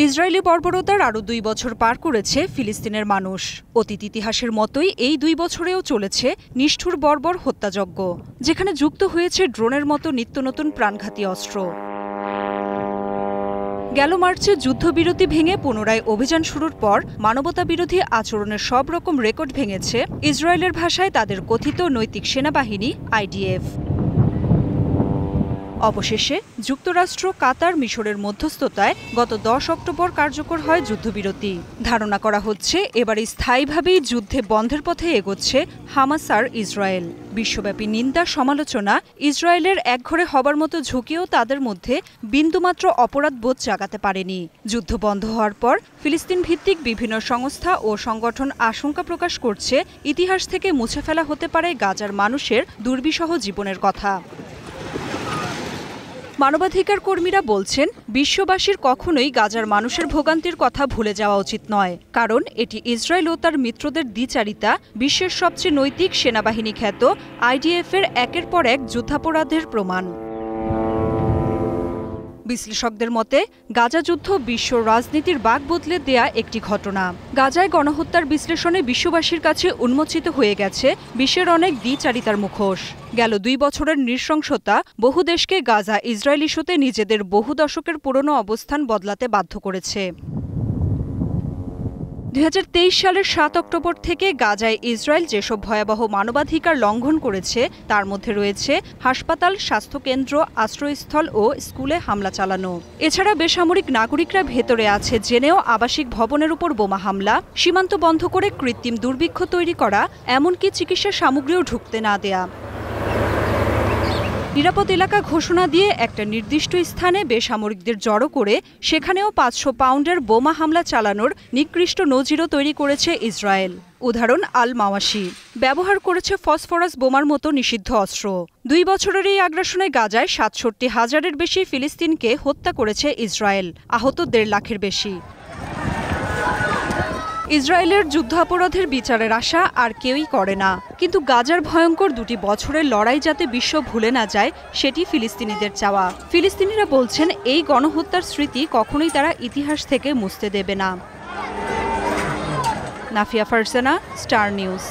Israeli বর্বরতার আরও ২ বছর পার করেছে ফিলিস্তিনের মানুষ। অতীত ইতিহাসের মতোই এই ২ বছরেও চলেছে নিষ্ঠুর বর্বর হত্যাযজ্ঞ, যেখানে যুক্ত হয়েছে ড্রোনের মতো নিত্য নতুন প্রাণঘাতী অস্ত্র। গেল মার্চে যুদ্ধবিরতি ভেঙে পুনরায় অভিযান শুরুর পর মানবতাবিরোধী আচরণের সব রকম রেকর্ড ভেঙেছে ইসরায়েলের ভাষায় তাদের কথিত নৈতিক সেনাবাহিনী IDF। অবশেষে যুক্তরাষ্ট্র, কাতার, মিশরের মধ্যস্থতায় গত ১০ অক্টোবর কার্যকর হয় যুদ্ধবিরতি। ধারণা করা হচ্ছে এবার স্থায়ীভাবেই যুদ্ধে বন্ধের পথে এগোচ্ছে হামাস আর ইসরায়েল। বিশ্বব্যাপী নিন্দা, সমালোচনা, ইসরায়েলের একঘরে হবার মতো ঝুঁকিও তাদের মধ্যে বিন্দুমাত্র অপরাধবোধ জাগাতে পারেনি। যুদ্ধ বন্ধ হওয়ার পর ফিলিস্তিন ভিত্তিক বিভিন্ন সংস্থা ও সংগঠন আশঙ্কা প্রকাশ করছে ইতিহাস থেকে মুছে ফেলা হতে পারে গাজার মানুষের দুর্বিষহ জীবনের কথা। মানবাধিকার কর্মীরা বলছেন, বিশ্ববাসীর কখনোই গাজার মানুষের ভোগান্তির কথা ভুলে যাওয়া উচিত নয়, কারণ এটি ইসরায়েল ও তার মিত্রদের দ্বিচারিতা, বিশ্বের সবচেয়ে নৈতিক সেনাবাহিনী খ্যাত IDF-এর একের পর এক যুদ্ধাপরাধের প্রমাণ। বিশ্লেষকদের মতে গাজা যুদ্ধ বিশ্ব রাজনীতির বাঁক বদলে দেয়া একটি ঘটনা। গাজায় গণহত্যার বিশ্লেষণে বিশ্ববাসীর কাছে উন্মোচিত হয়ে গেছে বিশ্বের অনেক দ্বিচারিতার মুখোশ। গেল ২ বছরের নৃশংসতা বহু দেশকে গাজা ইসরায়েল ইস্যুতে নিজেদের বহু দশকের পুরনো অবস্থান বদলাতে বাধ্য করেছে। ২০২৩ সালের ৭ অক্টোবর থেকে গাজায় ইসরায়েল যেসব ভয়াবহ মানবাধিকার লঙ্ঘন করেছে তার মধ্যে রয়েছে হাসপাতাল, স্বাস্থ্যকেন্দ্র, আশ্রয়স্থল ও স্কুলে হামলা চালানো। এছাড়া বেসামরিক নাগরিকরা ভেতরে আছে জেনেও আবাসিক ভবনের উপর বোমা হামলা, সীমান্ত বন্ধ করে কৃত্রিম দুর্ভিক্ষ তৈরি করা, এমনকি চিকিৎসা সামগ্রীও ঢুকতে না দেয়া। নিরাপদ এলাকা ঘোষণা দিয়ে একটা নির্দিষ্ট স্থানে বেসামরিকদের জড়ো করে সেখানেও ৫০০ পাউন্ডের বোমা হামলা চালানোর নিকৃষ্ট নজিরও তৈরি করেছে ইসরায়েল। উদাহরণ আল মাওয়াশি ব্যবহার করেছে ফসফরাস বোমার মতো নিষিদ্ধ অস্ত্র। ২ বছরের এই আগ্রাসনে গাজায় ৬৭,০০০-এর বেশি ফিলিস্তিনকে হত্যা করেছে ইসরায়েল, আহত ১.৫ লাখের বেশি। ইসরায়েলের যুদ্ধাপরাধের বিচারের আশা আর কেউই করে না, কিন্তু গাজার ভয়ঙ্কর ২টি বছরের লড়াই যাতে বিশ্ব ভুলে না যায় সেটি ফিলিস্তিনিদের চাওয়া। ফিলিস্তিনিরা বলছেন, এই গণহত্যার স্মৃতি কখনোই তারা ইতিহাস থেকে মুছতে দেবে না। Nafia Farzana, star news.